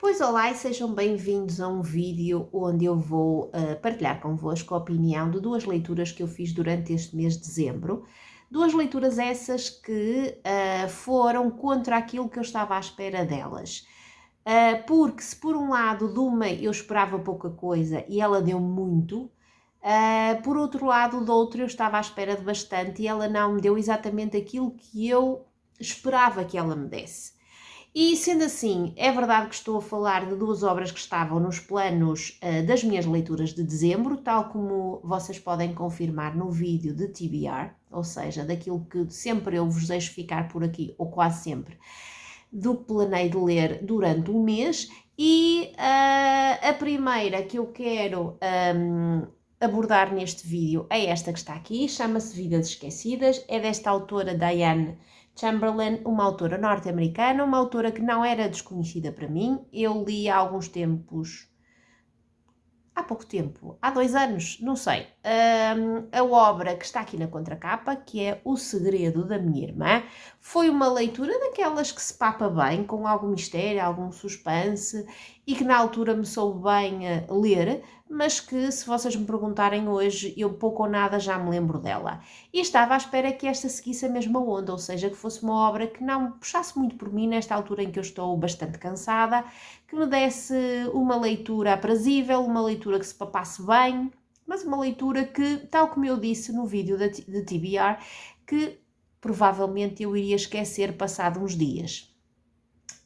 Pois olá e sejam bem-vindos a um vídeo onde eu vou partilhar convosco a opinião de duas leituras que eu fiz durante este mês de dezembro. Duas leituras essas que foram contra aquilo que eu estava à espera delas. Porque se por um lado de uma eu esperava pouca coisa e ela deu muito, por outro lado de outra eu estava à espera de bastante e ela não me deu exatamente aquilo que eu esperava que ela me desse. E sendo assim, é verdade que estou a falar de duas obras que estavam nos planos das minhas leituras de dezembro, tal como vocês podem confirmar no vídeo de TBR, ou seja, daquilo que sempre eu vos deixo ficar por aqui, ou quase sempre, do que planei de ler durante um mês. E a primeira que eu quero abordar neste vídeo é esta que está aqui, chama-se Vidas Esquecidas, é desta autora Diane Chamberlain, uma autora norte-americana, uma autora que não era desconhecida para mim. Eu li há alguns tempos, há pouco tempo, há 2 anos, não sei, a obra que está aqui na contracapa, que é O Segredo da Minha Irmã. Foi uma leitura daquelas que se papa bem, com algum mistério, algum suspense, e que na altura me soube bem ler, mas que, se vocês me perguntarem hoje, eu pouco ou nada já me lembro dela. E estava à espera que esta seguisse a mesma onda, ou seja, que fosse uma obra que não puxasse muito por mim nesta altura em que eu estou bastante cansada, que me desse uma leitura aprazível, uma leitura que se papasse bem, mas uma leitura que, tal como eu disse no vídeo de TBR, que provavelmente eu iria esquecer passado uns dias.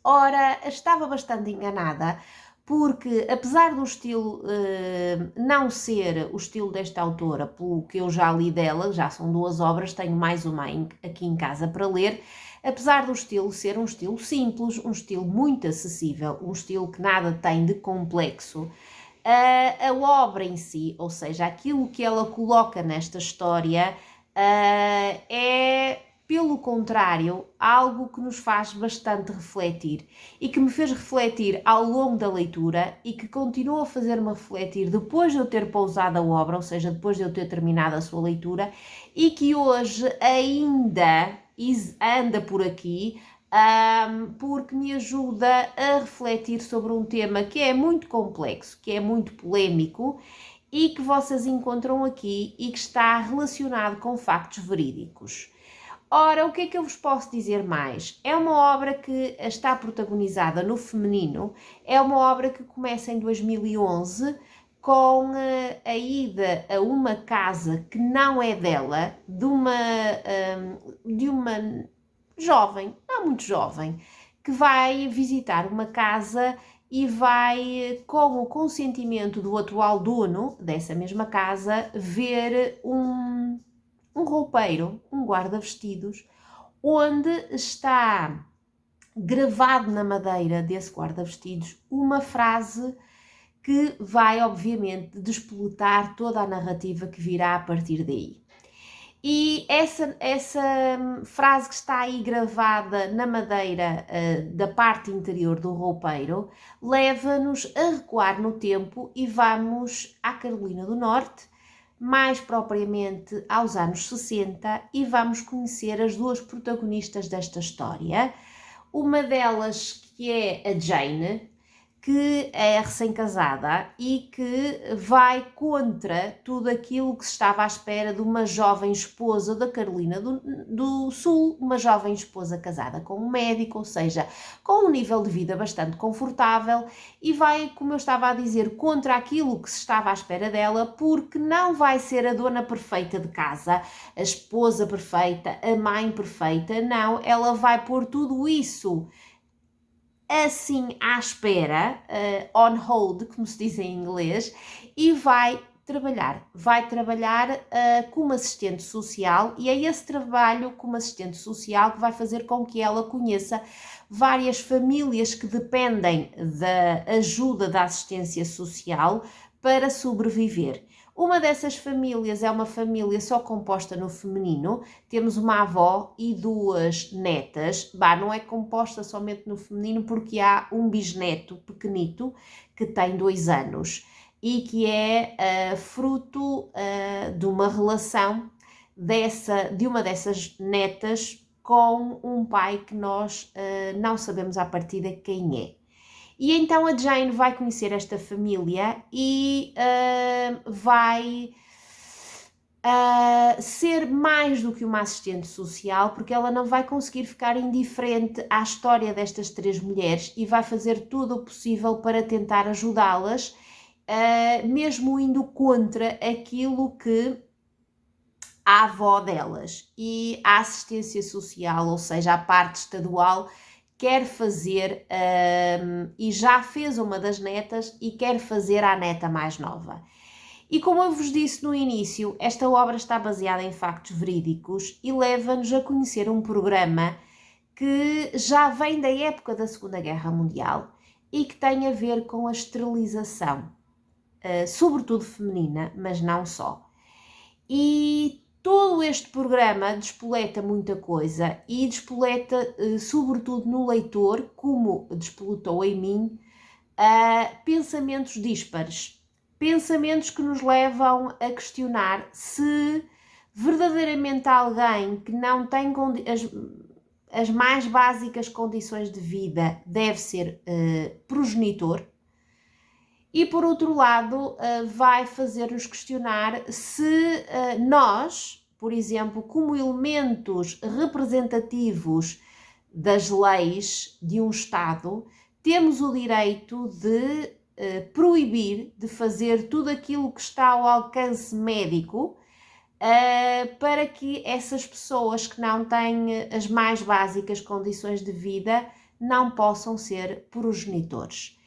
Ora, estava bastante enganada, porque apesar do estilo não ser o estilo desta autora, pelo que eu já li dela, já são 2 obras, tenho mais uma aqui em casa para ler, apesar do estilo ser um estilo simples, um estilo muito acessível, um estilo que nada tem de complexo, a obra em si, ou seja, aquilo que ela coloca nesta história, é, pelo contrário, algo que nos faz bastante refletir e que me fez refletir ao longo da leitura e que continua a fazer-me refletir depois de eu ter pausado a obra, ou seja, depois de eu ter terminado a sua leitura, e que hoje ainda anda por aqui, porque me ajuda a refletir sobre um tema que é muito complexo, que é muito polémico e que vocês encontram aqui e que está relacionado com factos verídicos. Ora, o que é que eu vos posso dizer mais? É uma obra que está protagonizada no feminino, é uma obra que começa em 2011 com a ida a uma casa que não é dela, de uma jovem, não muito jovem, que vai visitar uma casa e vai, com o consentimento do atual dono dessa mesma casa, ver um roupeiro, um guarda-vestidos, onde está gravado na madeira desse guarda-vestidos uma frase que vai, obviamente, despoletar toda a narrativa que virá a partir daí. E essa frase que está aí gravada na madeira da parte interior do roupeiro leva-nos a recuar no tempo e vamos à Carolina do Norte, mais propriamente aos anos 60, e vamos conhecer as duas protagonistas desta história. Uma delas que é a Jane, que é recém-casada e que vai contra tudo aquilo que se estava à espera de uma jovem esposa da Carolina do Sul, uma jovem esposa casada com um médico, ou seja, com um nível de vida bastante confortável, e vai, como eu estava a dizer, contra aquilo que se estava à espera dela, porque não vai ser a dona perfeita de casa, a esposa perfeita, a mãe perfeita, não, ela vai pôr tudo isso assim à espera, on hold, como se diz em inglês, e vai trabalhar como assistente social, e é esse trabalho como assistente social que vai fazer com que ela conheça várias famílias que dependem da ajuda da assistência social para sobreviver. Uma dessas famílias é uma família só composta no feminino, temos uma avó e 2 netas, não é composta somente no feminino porque há um bisneto pequenito que tem 2 anos e que é fruto de uma relação de uma dessas netas com um pai que nós não sabemos à partida quem é. E então a Jane vai conhecer esta família e vai ser mais do que uma assistente social, porque ela não vai conseguir ficar indiferente à história destas 3 mulheres e vai fazer tudo o possível para tentar ajudá-las, mesmo indo contra aquilo que a avó delas e a assistência social, ou seja, a parte estadual, quer fazer, e já fez uma das netas e quer fazer à neta mais nova. E como eu vos disse no início, esta obra está baseada em factos verídicos e leva-nos a conhecer um programa que já vem da época da Segunda Guerra Mundial e que tem a ver com a esterilização, sobretudo feminina, mas não só. E todo este programa despoleta muita coisa e despoleta, sobretudo no leitor, como despoletou em mim, pensamentos díspares. Pensamentos que nos levam a questionar se verdadeiramente alguém que não tem as mais básicas condições de vida deve ser progenitor. E por outro lado, vai fazer-nos questionar se nós, por exemplo, como elementos representativos das leis de um Estado, temos o direito de proibir de fazer tudo aquilo que está ao alcance médico para que essas pessoas que não têm as mais básicas condições de vida não possam ser progenitores.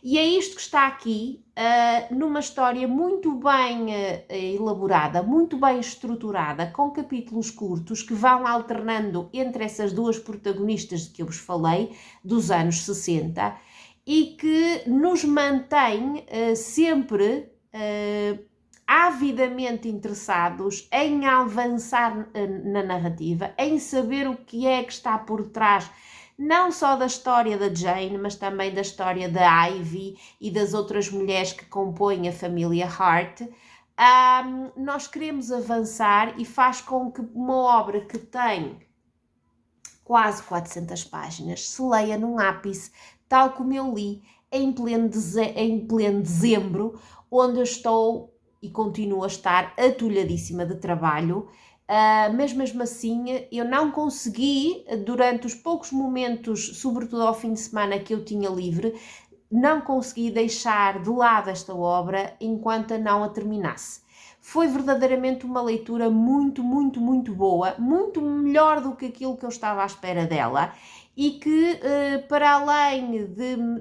E é isto que está aqui, numa história muito bem elaborada, muito bem estruturada, com capítulos curtos que vão alternando entre essas duas protagonistas de que eu vos falei, dos anos 60, e que nos mantém sempre avidamente interessados em avançar na narrativa, em saber o que é que está por trás, não só da história da Jane, mas também da história da Ivy e das outras mulheres que compõem a família Hart. Nós queremos avançar e faz com que uma obra que tem quase 400 páginas se leia num ápice, tal como eu li em pleno dezembro, onde eu estou e continuo a estar atulhadíssima de trabalho. Mas mesmo assim eu não consegui, durante os poucos momentos, sobretudo ao fim de semana que eu tinha livre, não consegui deixar de lado esta obra enquanto não a terminasse. Foi verdadeiramente uma leitura muito, muito, muito boa, muito melhor do que aquilo que eu estava à espera dela, e que, para além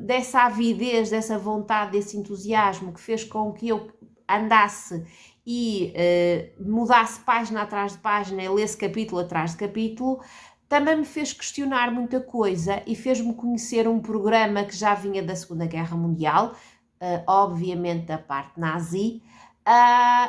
dessa avidez, dessa vontade, desse entusiasmo que fez com que eu andasse e mudasse página atrás de página e lesse capítulo atrás de capítulo, também me fez questionar muita coisa e fez-me conhecer um programa que já vinha da Segunda Guerra Mundial, obviamente da parte nazi,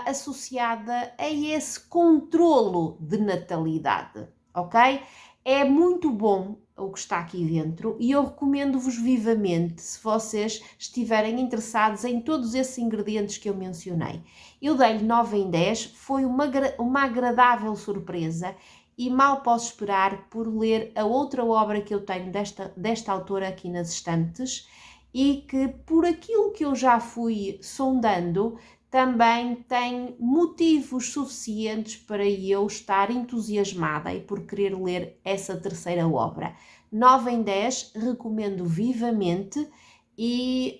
associada a esse controlo de natalidade, ok? É muito bom o que está aqui dentro e eu recomendo-vos vivamente, se vocês estiverem interessados em todos esses ingredientes que eu mencionei. Eu dei-lhe 9 em 10, foi uma agradável surpresa e mal posso esperar por ler a outra obra que eu tenho desta autora aqui nas estantes e que, por aquilo que eu já fui sondando, também tem motivos suficientes para eu estar entusiasmada e por querer ler essa terceira obra. 9 em 10, recomendo vivamente e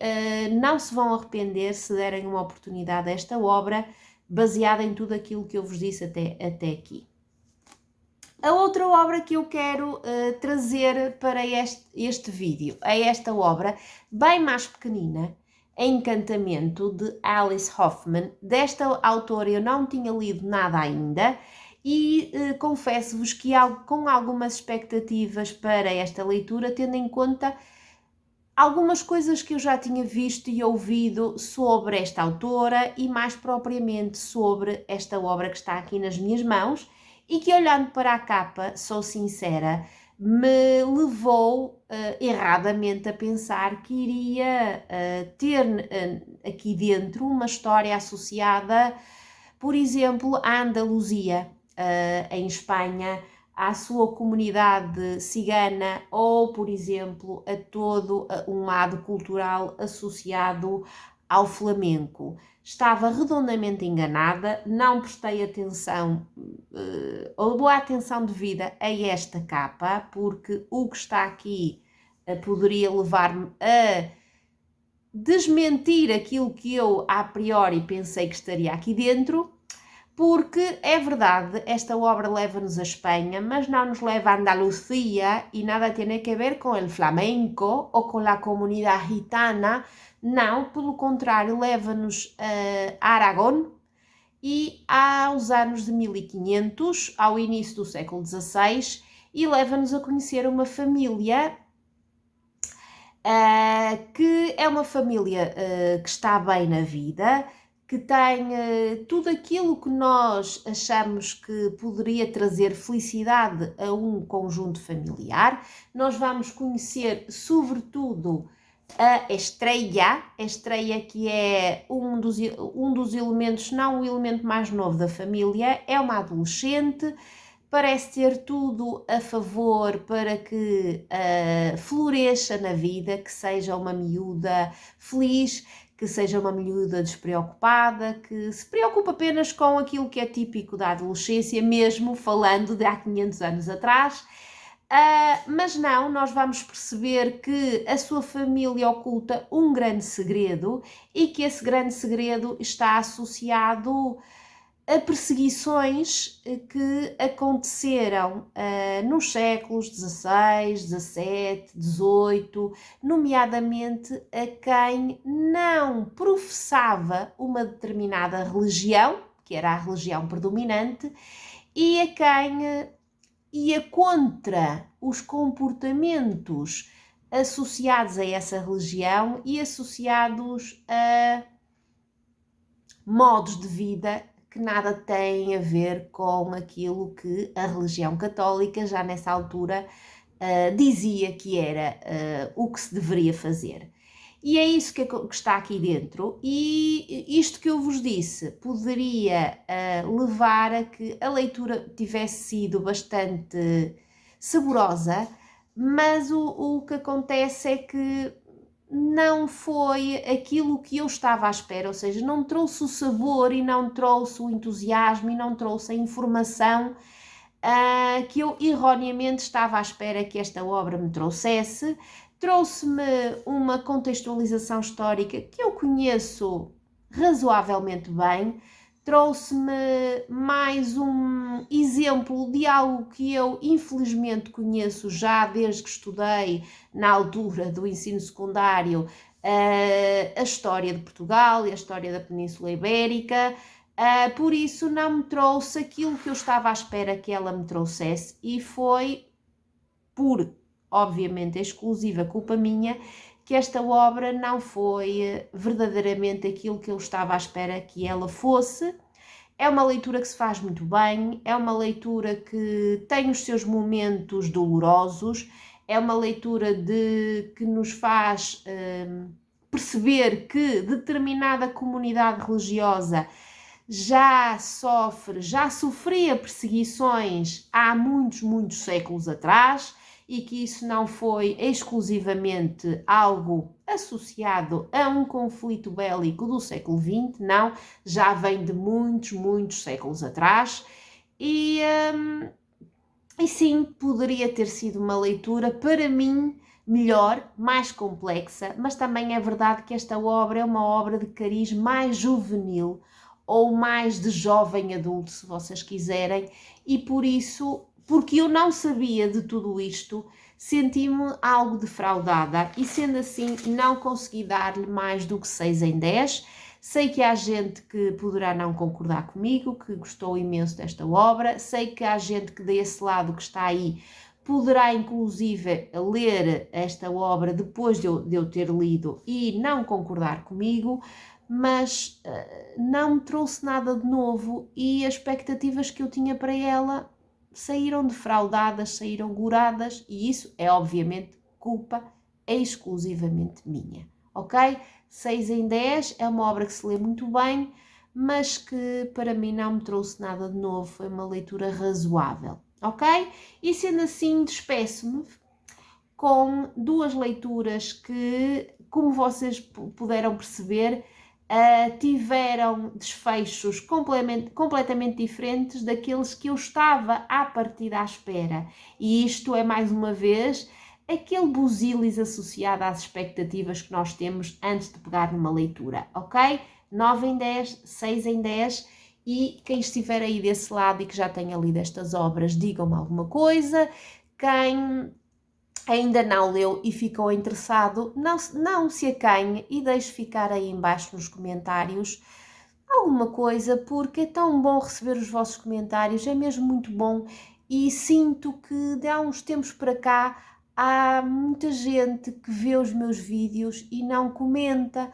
não se vão arrepender se derem uma oportunidade a esta obra, baseada em tudo aquilo que eu vos disse até aqui. A outra obra que eu quero trazer para este vídeo é esta obra, bem mais pequenina, Encantamento, de Alice Hoffman. Desta autora eu não tinha lido nada ainda e confesso-vos que com algumas expectativas para esta leitura, tendo em conta algumas coisas que eu já tinha visto e ouvido sobre esta autora e mais propriamente sobre esta obra que está aqui nas minhas mãos e que, olhando para a capa, sou sincera, me levou erradamente a pensar que iria ter aqui dentro uma história associada, por exemplo, à Andaluzia, em Espanha, à sua comunidade cigana ou, por exemplo, a todo um lado cultural associado ao flamenco. Estava redondamente enganada, não prestei atenção, ou boa atenção devida a esta capa, porque o que está aqui poderia levar-me a desmentir aquilo que eu a priori pensei que estaria aqui dentro, porque é verdade, esta obra leva-nos a Espanha, mas não nos leva a Andalucía e nada tem a ver com o flamenco ou com a comunidade gitana, não, pelo contrário, leva-nos a Aragón e aos anos de 1500, ao início do século XVI, e leva-nos a conhecer uma família que é uma família que está bem na vida, que tem tudo aquilo que nós achamos que poderia trazer felicidade a um conjunto familiar. Nós vamos conhecer, sobretudo, a Estrella que é um dos elementos, não o elemento mais novo da família, é uma adolescente, parece ter tudo a favor para que floresça na vida, que seja uma miúda feliz, que seja uma miúda despreocupada, que se preocupa apenas com aquilo que é típico da adolescência, mesmo falando de há 500 anos atrás. Mas não, nós vamos perceber que a sua família oculta um grande segredo e que esse grande segredo está associado a perseguições que aconteceram nos séculos XVI, XVII, XVIII, nomeadamente a quem não professava uma determinada religião, que era a religião predominante, e a quem ia contra os comportamentos associados a essa religião e associados a modos de vida que nada têm a ver com aquilo que a religião católica já nessa altura dizia que era o que se deveria fazer. E é isso que está aqui dentro, e isto que eu vos disse poderia levar a que a leitura tivesse sido bastante saborosa, mas o que acontece é que não foi aquilo que eu estava à espera, ou seja, não trouxe o sabor e não trouxe o entusiasmo e não trouxe a informação que eu erroneamente estava à espera que esta obra me trouxesse. Trouxe-me uma contextualização histórica que eu conheço razoavelmente bem, trouxe-me mais um exemplo de algo que eu infelizmente conheço já desde que estudei na altura do ensino secundário, a história de Portugal e a história da Península Ibérica. Por isso não me trouxe aquilo que eu estava à espera que ela me trouxesse, e foi por, obviamente, exclusiva culpa minha que esta obra não foi verdadeiramente aquilo que eu estava à espera que ela fosse. É uma leitura que se faz muito bem, é uma leitura que tem os seus momentos dolorosos, é uma leitura que nos faz perceber que determinada comunidade religiosa já sofria perseguições há muitos séculos atrás, e que isso não foi exclusivamente algo associado a um conflito bélico do século XX, não, já vem de muitos séculos atrás, e sim, poderia ter sido uma leitura, para mim, melhor, mais complexa, mas também é verdade que esta obra é uma obra de cariz mais juvenil, ou mais de jovem adulto, se vocês quiserem, e por isso, porque eu não sabia de tudo isto, senti-me algo defraudada, e sendo assim não consegui dar-lhe mais do que 6 em 10. Sei que há gente que poderá não concordar comigo, que gostou imenso desta obra, sei que há gente que desse lado que está aí poderá inclusive ler esta obra depois de eu ter lido e não concordar comigo, mas não me trouxe nada de novo, e as expectativas que eu tinha para ela saíram defraudadas, saíram goradas, e isso é obviamente culpa exclusivamente minha, ok? 6 em 10 é uma obra que se lê muito bem, mas que para mim não me trouxe nada de novo, foi uma leitura razoável, ok? E sendo assim, despeço-me com duas leituras que, como vocês puderam perceber, tiveram desfechos completamente diferentes daqueles que eu estava à partida à espera. E isto é, mais uma vez, aquele busilis associado às expectativas que nós temos antes de pegar numa leitura, ok? 9 em 10, 6 em 10, e quem estiver aí desse lado e que já tenha lido estas obras, digam-me alguma coisa. Quem ainda não leu e ficou interessado, não se acanhe e deixe ficar aí embaixo nos comentários alguma coisa, porque é tão bom receber os vossos comentários, é mesmo muito bom, e sinto que de há uns tempos para cá há muita gente que vê os meus vídeos e não comenta.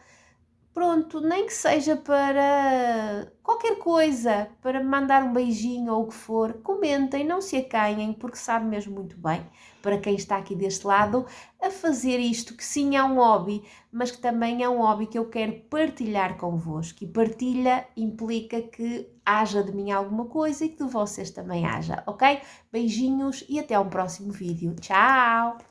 Pronto, nem que seja para qualquer coisa, para me mandar um beijinho ou o que for, comentem, não se acanhem, porque sabe mesmo muito bem, para quem está aqui deste lado, a fazer isto, que sim é um hobby, mas que também é um hobby que eu quero partilhar convosco. E partilha implica que haja de mim alguma coisa e que de vocês também haja, ok? Beijinhos e até um próximo vídeo. Tchau!